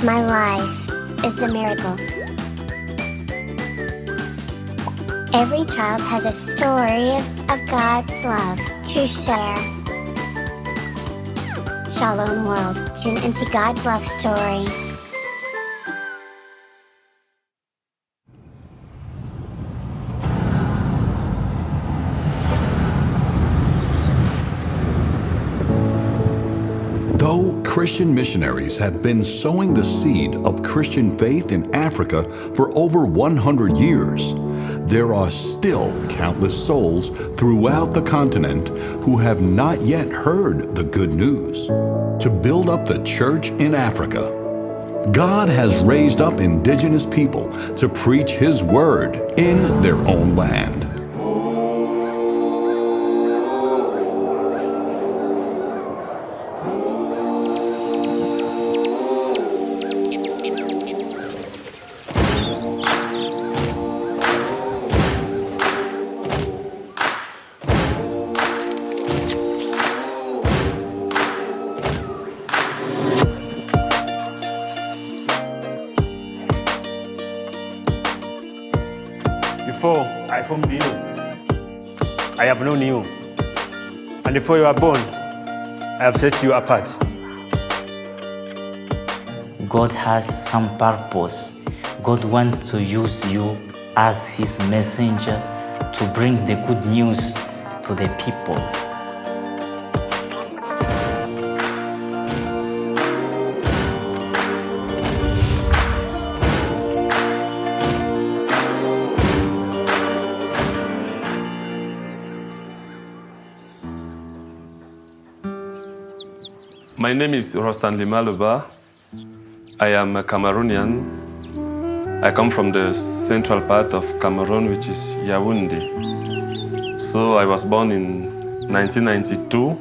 My life is a miracle. Every child has a story of God's love to share. Shalom World, tune into God's love story. Though Christian missionaries have been sowing the seed of Christian faith in Africa for over 100 years, there are still countless souls throughout the continent who have not yet heard the good news. To build up the church in Africa, God has raised up indigenous people to preach His word in their own land. Before I formed you, I have known you. And before you were born, I have set you apart. God has some purpose. God wants to use you as His messenger to bring the good news to the people. My name is Rostanley Maluba. I am a Cameroonian. I come from the central part of Cameroon, which is Yaoundé. So I was born in 1992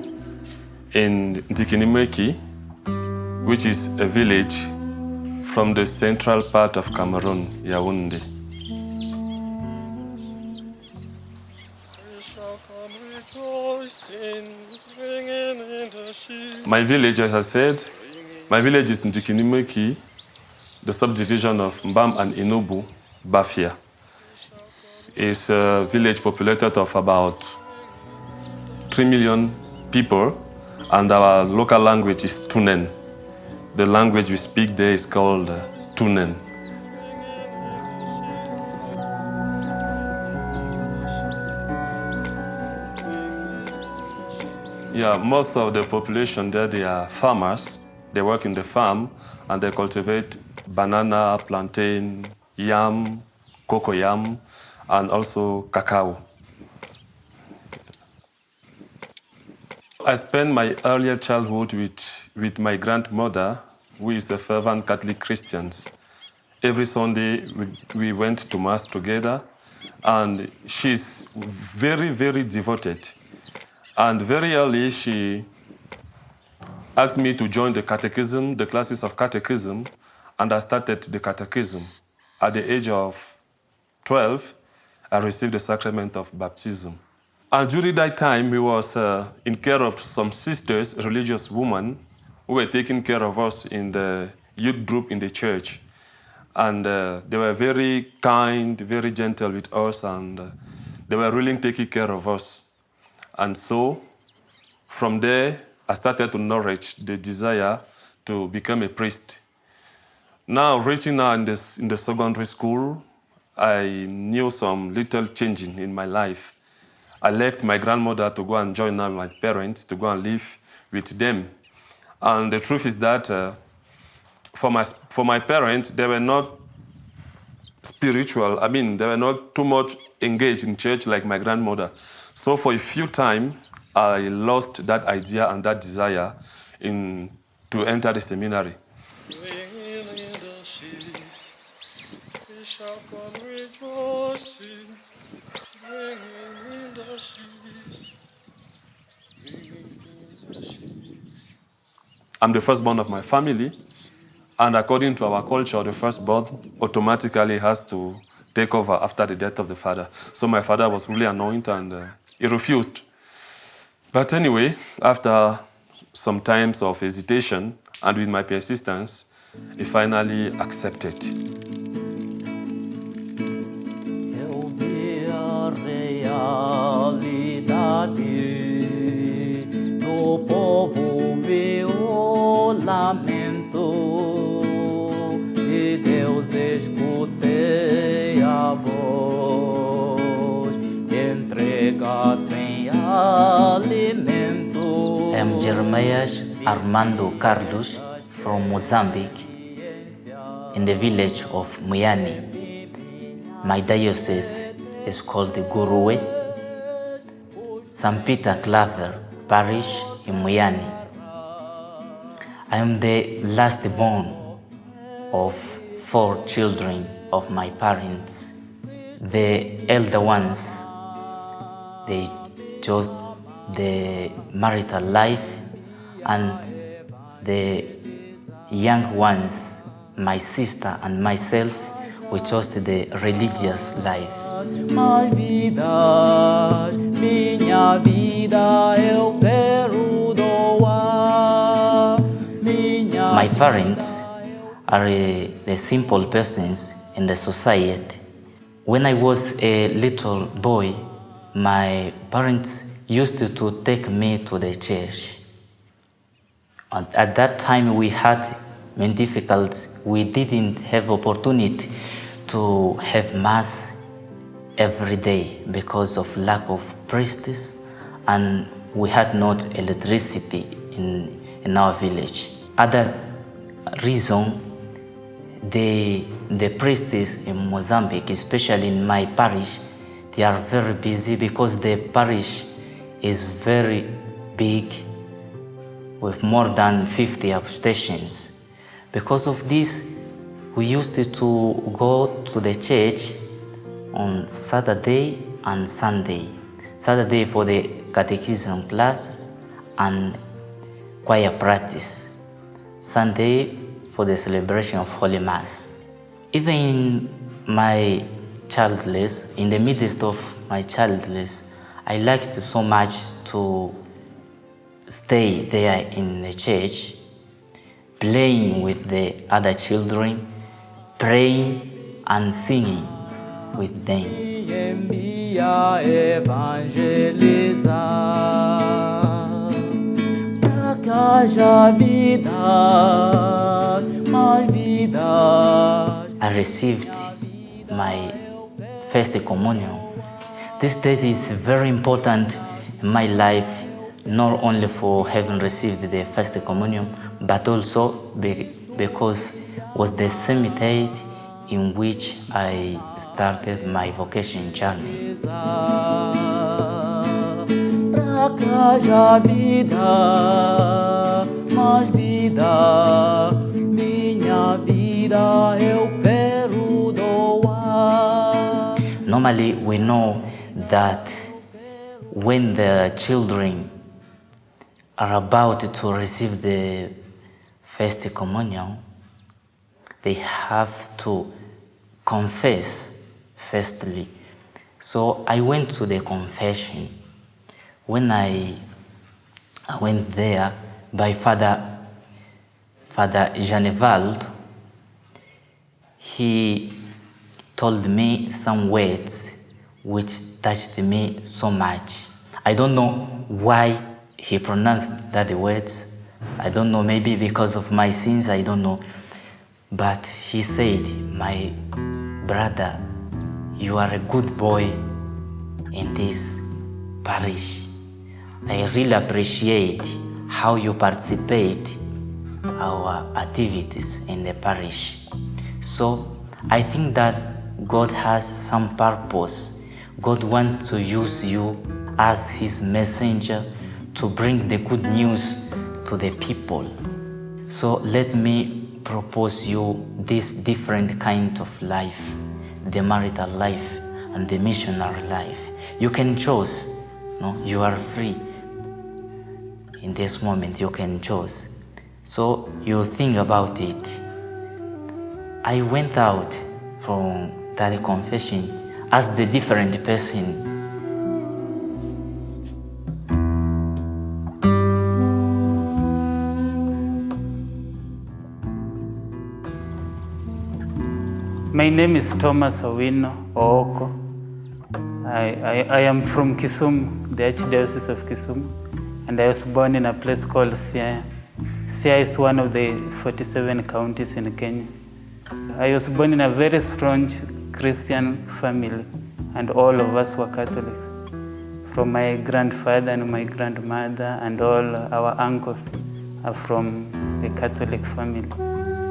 in Ndikinimeki, which is a village from the central part of Cameroon, Yaoundé. My village, as I said, my village is Ndikinimeki, the subdivision of Mbam and Inubu, Bafia. It's a village populated of about 3 million people, and our local language is Tunen. The language we speak there is called Tunen. Yeah, most of the population there, they are farmers. They work in the farm and they cultivate banana, plantain, yam, cocoyam, and also cacao. I spent my earlier childhood with my grandmother, who is a fervent Catholic Christian. Every Sunday we went to Mass together, and she's very, very devoted. And very early, she asked me to join the catechism, the classes of catechism, and I started the catechism. At the age of 12, I received the sacrament of baptism. And during that time, we was in care of some sisters, religious women, who were taking care of us in the youth group in the church. And they were very kind, very gentle with us, and they were really taking care of us. And so, from there, I started to nourish the desire to become a priest. Now, reaching now in the secondary school, I knew some little changing in my life. I left my grandmother to go and join now my parents, to go and live with them. And the truth is that for my parents, they were not spiritual. I mean, they were not too much engaged in church like my grandmother. So for a few times, I lost that idea and that desire to enter the seminary. I'm the firstborn of my family, and according to our culture, the firstborn automatically has to take over after the death of the father. So my father was really anointed, and he refused. But anyway, after some times of hesitation and with my persistence, he finally accepted. Eu vi a realidade do povo, vi o lamento e Deus escutei a voz, entrega sem alimento. I'm Jeremiah Armando Carlos from Mozambique, in the village of Muyani. My diocese is called Guruwe, St. Peter Claver Parish in Muyani. I am the last born of 4 children of my parents. The elder ones, they chose the marital life, and the young ones, my sister and myself, we chose the religious life. Mais vidas, minha vida eu quero doar. My parents are the simple persons in the society. When I was a little boy, my parents used to take me to the church. And at that time we had many difficulties. We didn't have opportunity to have mass every day because of lack of priests, and we had not electricity in our village. Other reason, the priests in Mozambique, especially in my parish, they are very busy because the parish is very big with more than 50 stations. Because of this, we used to go to the church on Saturday and Sunday. Saturday for the catechism classes and choir practice. Sunday for the celebration of Holy Mass. Even in my childless, in the midst of my childless, I liked so much to stay there in the church, playing with the other children, praying and singing with them. I received my first communion. This date is very important in my life, not only for having received the first communion, but also because it was the same date in which I started my vocation journey. Normally, we know that when the children are about to receive the first communion, they have to confess firstly. So I went to the confession. When I went there by Father Janevald, he told me some words which touched me so much. I don't know why he pronounced that words. I don't know, maybe because of my sins, I don't know. But he said, "My brother, you are a good boy in this parish. I really appreciate how you participate our activities in the parish." So I think that God has some purpose. God wants to use you as his messenger to bring the good news to the people. So let me propose you this different kind of life, the marital life and the missionary life. You can choose, no? You are free. In this moment, you can choose. So you think about it. I went out from that confession as the different person. My name is Thomas Owino Ooko. I am from Kisumu, the Archdiocese of Kisumu, and I was born in a place called Siaya. Siaya is one of the 47 counties in Kenya. I was born in a very strong Christian family, and all of us were Catholics. From my grandfather and my grandmother and all our uncles are from a Catholic family.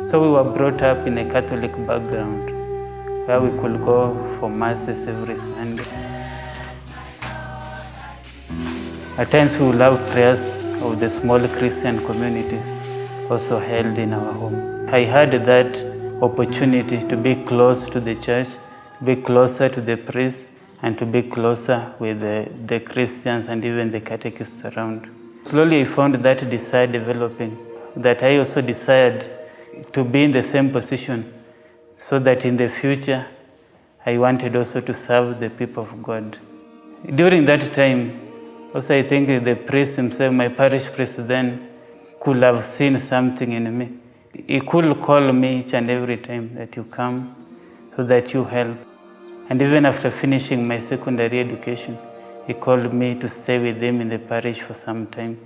So we were brought up in a Catholic background where we could go for masses every Sunday. At times we would have prayers of the small Christian communities also held in our home. I had that opportunity to be close to the church, be closer to the priest, and to be closer with the Christians and even the catechists around. Slowly I found that desire developing, that I also desired to be in the same position so that in the future I wanted also to serve the people of God. During that time, also I think the priest himself, my parish priest then, could have seen something in me. He could call me each and every time that you come so that you help. And even after finishing my secondary education, he called me to stay with him in the parish for some time.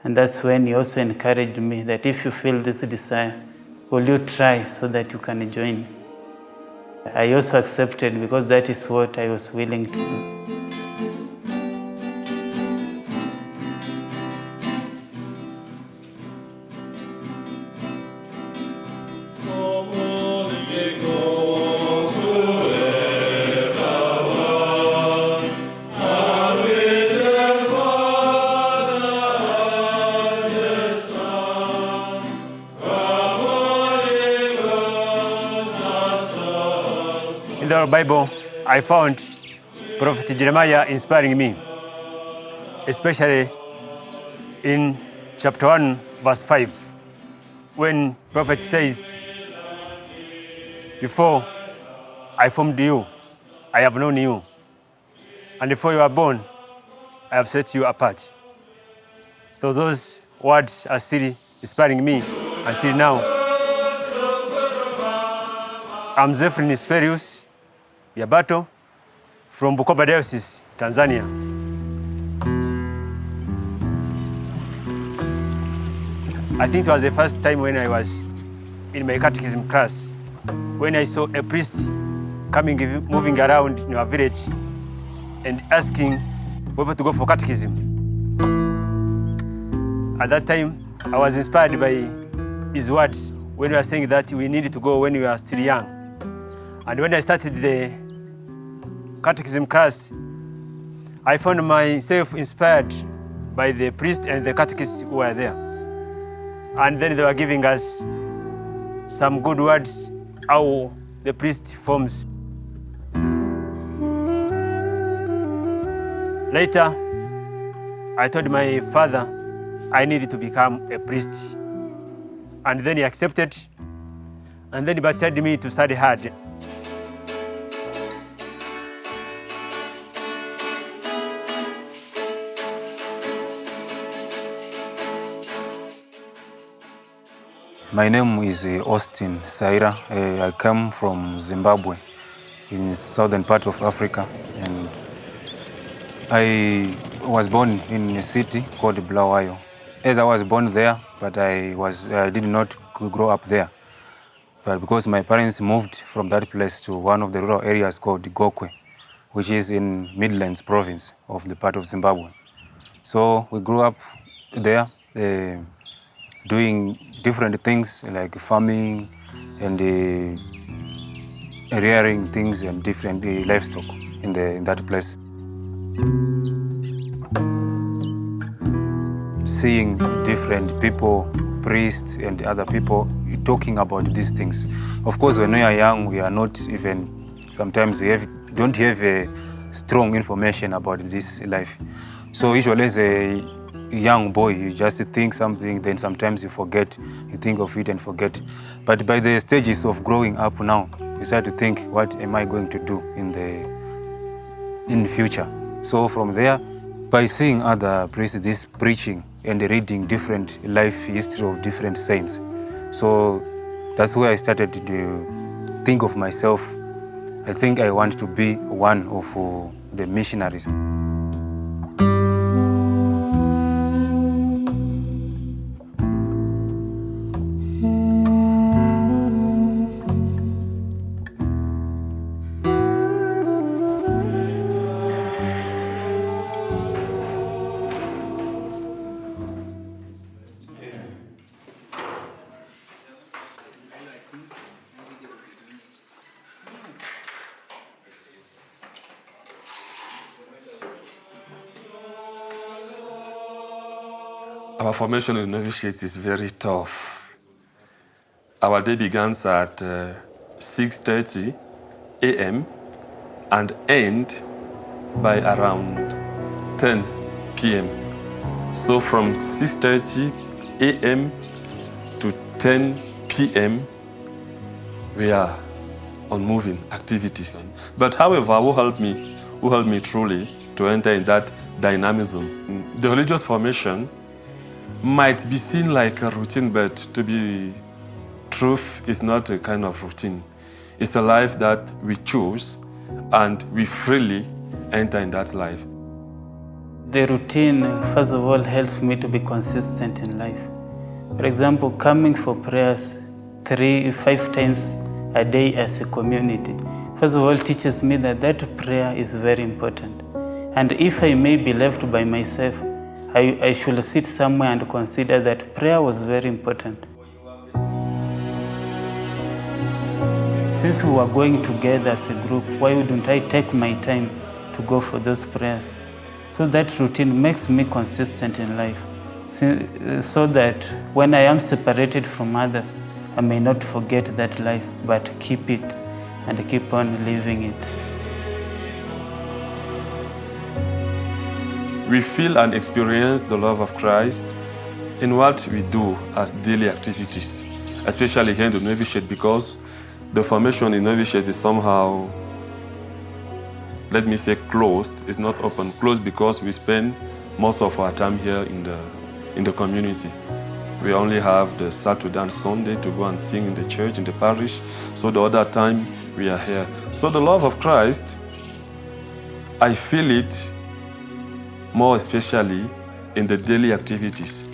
And that's when he also encouraged me that if you feel this desire, will you try so that you can join? I also accepted because that is what I was willing to do. In the Bible, I found Prophet Jeremiah inspiring me, especially in chapter 1, verse 5, when prophet says, "Before I formed you, I have known you, and before you were born, I have set you apart." So those words are still inspiring me until now. I'm Zephyrin Sperius Yabato from Bukoba Diocese, Tanzania. I think it was the first time when I was in my catechism class, when I saw a priest moving around in our village and asking for people to go for catechism. At that time, I was inspired by his words when we were saying that we needed to go when we were still young. And when I started the catechism class, I found myself inspired by the priest and the catechists who were there. And then they were giving us some good words, how the priest forms. Later, I told my father I needed to become a priest. And then he accepted, and then he baptized me to study hard. My name is Austin Saira. I come from Zimbabwe, in the southern part of Africa, and I was born in a city called Bulawayo. As I was born there, but I did not grow up there. But because my parents moved from that place to one of the rural areas called Gokwe, which is in Midlands province of the part of Zimbabwe. So we grew up there, doing different things like farming and rearing things and different livestock in that place. Seeing different people, priests and other people talking about these things. Of course, when we are young, we are not even, sometimes we don't have a strong information about this life. So usually as a young boy, you just think something, then sometimes you forget, you think of it and forget. But by the stages of growing up now, you start to think, what am I going to do in the future? So from there, by seeing other priests, this preaching and reading different life history of different saints. So that's where I started to think of myself, I think I want to be one of the missionaries. Our formation in novitiate is very tough. Our day begins at 6:30 a.m. and end by around 10 p.m. So from 6:30 a.m. to 10 p.m. we are on moving activities. But however, who helped me truly to enter in that dynamism? The religious formation might be seen like a routine, but to be truth is not a kind of routine. It's a life that we choose and we freely enter in that life. The routine, first of all, helps me to be consistent in life. For example, coming for prayers 3-5 times a day as a community, first of all, teaches me that prayer is very important. And if I may be left by myself, I should sit somewhere and consider that prayer was very important. Since we were going together as a group, why wouldn't I take my time to go for those prayers? So that routine makes me consistent in life, so that when I am separated from others, I may not forget that life, but keep it and keep on living it. We feel and experience the love of Christ in what we do as daily activities, especially here in the novitiate, because the formation in novitiate is somehow, let me say, closed. It's not open. Closed because we spend most of our time here in the community. We only have the Saturday and Sunday to go and sing in the church, in the parish. So the other time we are here. So the love of Christ, I feel it more especially in the daily activities.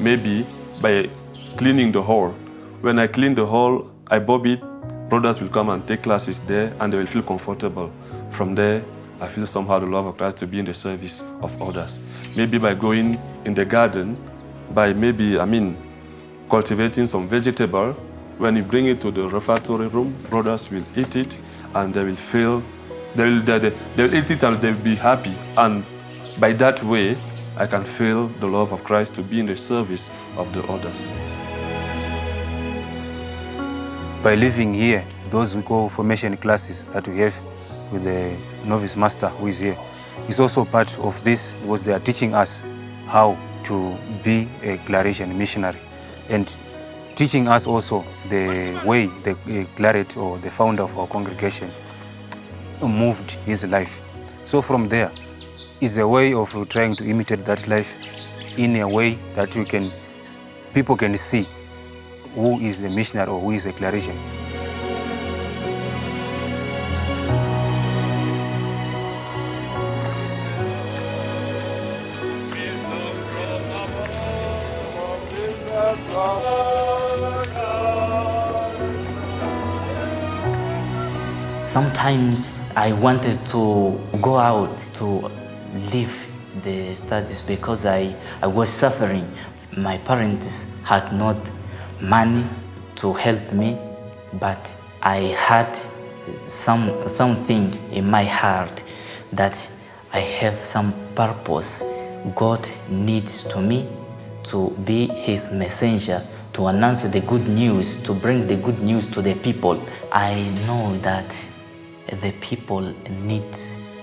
Maybe by cleaning the hall. When I clean the hall, I bob it, brothers will come and take classes there and they will feel comfortable. From there, I feel somehow the love of Christ to be in the service of others. Maybe by going in the garden, by cultivating some vegetable. When you bring it to the refectory room, brothers will eat it and they will feel, they will eat it and they will be happy. And by that way, I can feel the love of Christ to be in the service of the others. By living here, those we call formation classes that we have with the novice master who is here, is also part of this, because they are teaching us how to be a Claretian missionary and teaching us also the way the Claret, or the founder of our congregation, moved his life. So from there, is a way of trying to imitate that life in a way that people can see who is a missionary or who is a Claretian. Sometimes I wanted to go out to leave the studies because I was suffering. My parents had not money to help me, but I had something in my heart that I have some purpose. God needs to me to be his messenger, to announce the good news, to bring the good news to the people. I know that the people need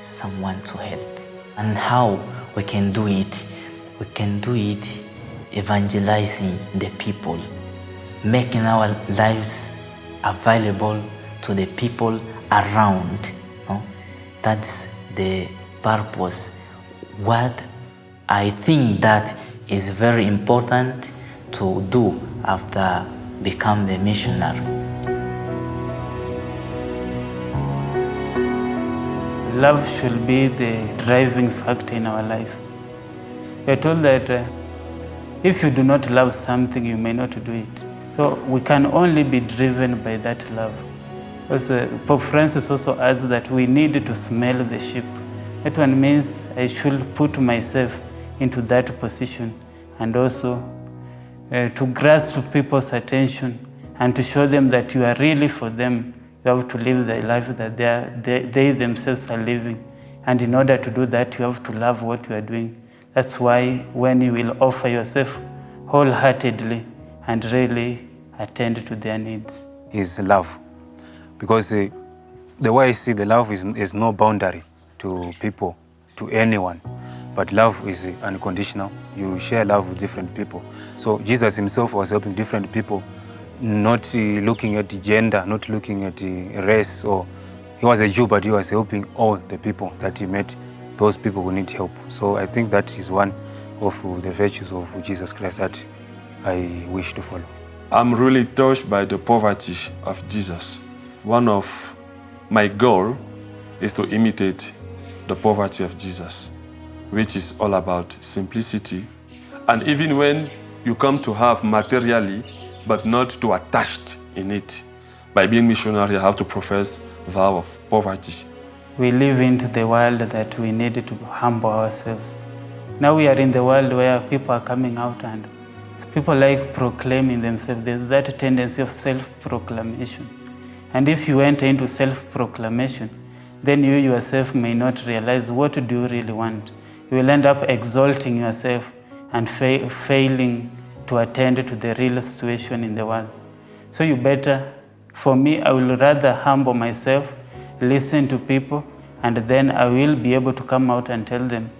someone to help. And how we can do it? We can do it evangelizing the people, making our lives available to the people around. No? That's the purpose. What I think that is very important to do after becoming a missionary. love should be the driving factor in our life. We are told that if you do not love something, you may not do it. So we can only be driven by that love. Because Pope Francis also adds that we need to smell the sheep. That one means I should put myself into that position and also to grasp people's attention and to show them that you are really for them. You have to live the life that they themselves are living. And in order to do that, you have to love what you are doing. That's why when you will offer yourself wholeheartedly and really attend to their needs. Is love. Because the way I see the love is no boundary to people, to anyone. But love is unconditional. You share love with different people. So Jesus himself was helping different people, not looking at the gender, not looking at the race. Or he was a Jew, but he was helping all the people that he met, those people who need help. So I think that is one of the virtues of Jesus Christ that I wish to follow. I'm really touched by the poverty of Jesus. One of my goals is to imitate the poverty of Jesus, which is all about simplicity. And even when you come to have materially, but not to attached in it. By being missionary, you have to profess vow of poverty. We live into the world that we need to humble ourselves. Now we are in the world where people are coming out and people like proclaiming themselves. There's that tendency of self-proclamation. And if you enter into self-proclamation, then you yourself may not realize what do you really want. You will end up exalting yourself and failing to attend to the real situation in the world. So you better, for me, I will rather humble myself, listen to people, and then I will be able to come out and tell them,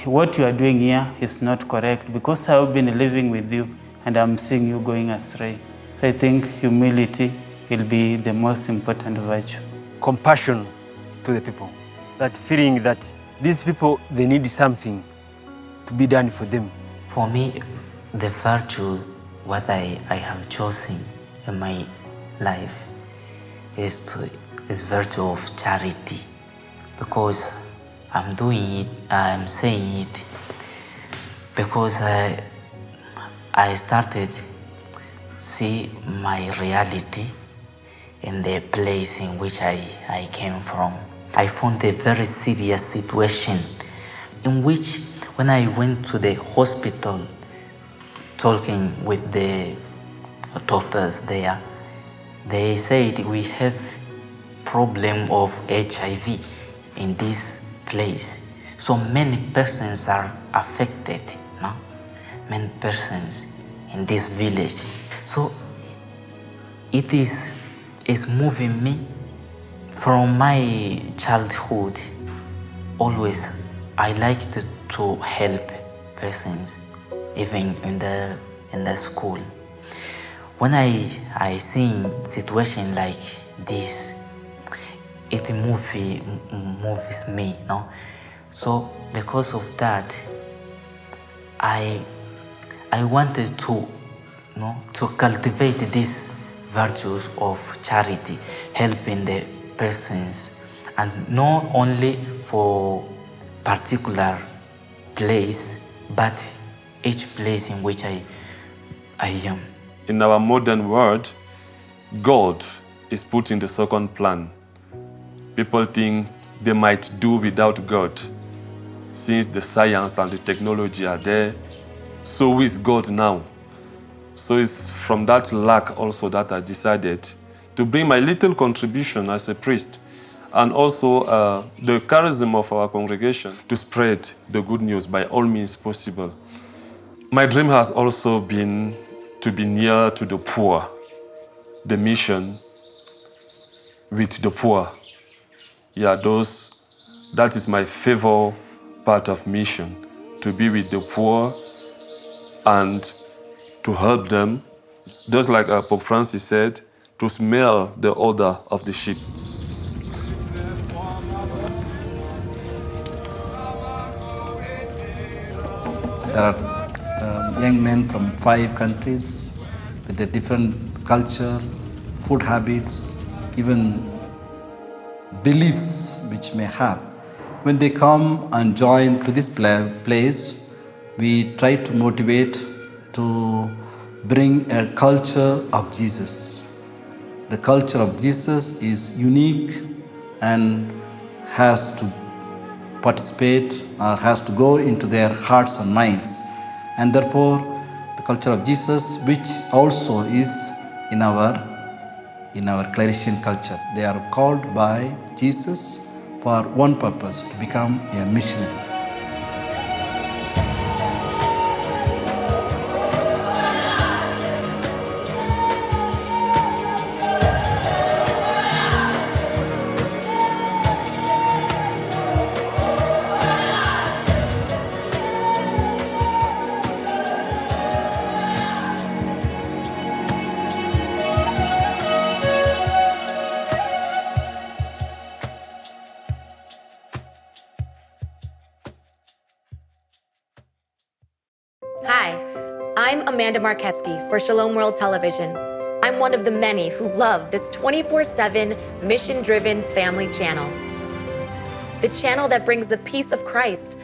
what you are doing here is not correct because I have been living with you and I'm seeing you going astray. So I think humility will be the most important virtue. Compassion to the people. That feeling that these people, they need something to be done for them. For me, the virtue, what I have chosen in my life is virtue of charity, because I'm doing it, I'm saying it, because I started see my reality in the place in which I came from. I found a very serious situation in which when I went to the hospital talking with the doctors there, they said we have problem of HIV in this place. So many persons are affected, no? Many persons in this village. So it is moving me from my childhood. Always I liked to help persons, even in the school. When I see situation like this, it moves me, no? So because of that, I wanted to cultivate these virtues of charity, helping the persons, and not only for particular place, but each place in which I am. In our modern world, God is put in the second plan. People think they might do without God. Since the science and the technology are there, so is God now. So it's from that lack also that I decided to bring my little contribution as a priest, and also the charism of our congregation to spread the good news by all means possible. My dream has also been to be near to the poor, the mission with the poor. Yeah, that is my favorite part of mission, to be with the poor and to help them, just like Pope Francis said, to smell the odor of the sheep. There are young men from 5 countries with a different culture, food habits, even beliefs which may have. When they come and join to this place, we try to motivate to bring a culture of Jesus. The culture of Jesus is unique and has to participate or has to go into their hearts and minds. And therefore, the culture of Jesus, which also is in our Claretian culture. They are called by Jesus for one purpose, to become a missionary. Hi, I'm Amanda Markeski for Shalom World Television. I'm one of the many who love this 24/7 mission-driven family channel. The channel that brings the peace of Christ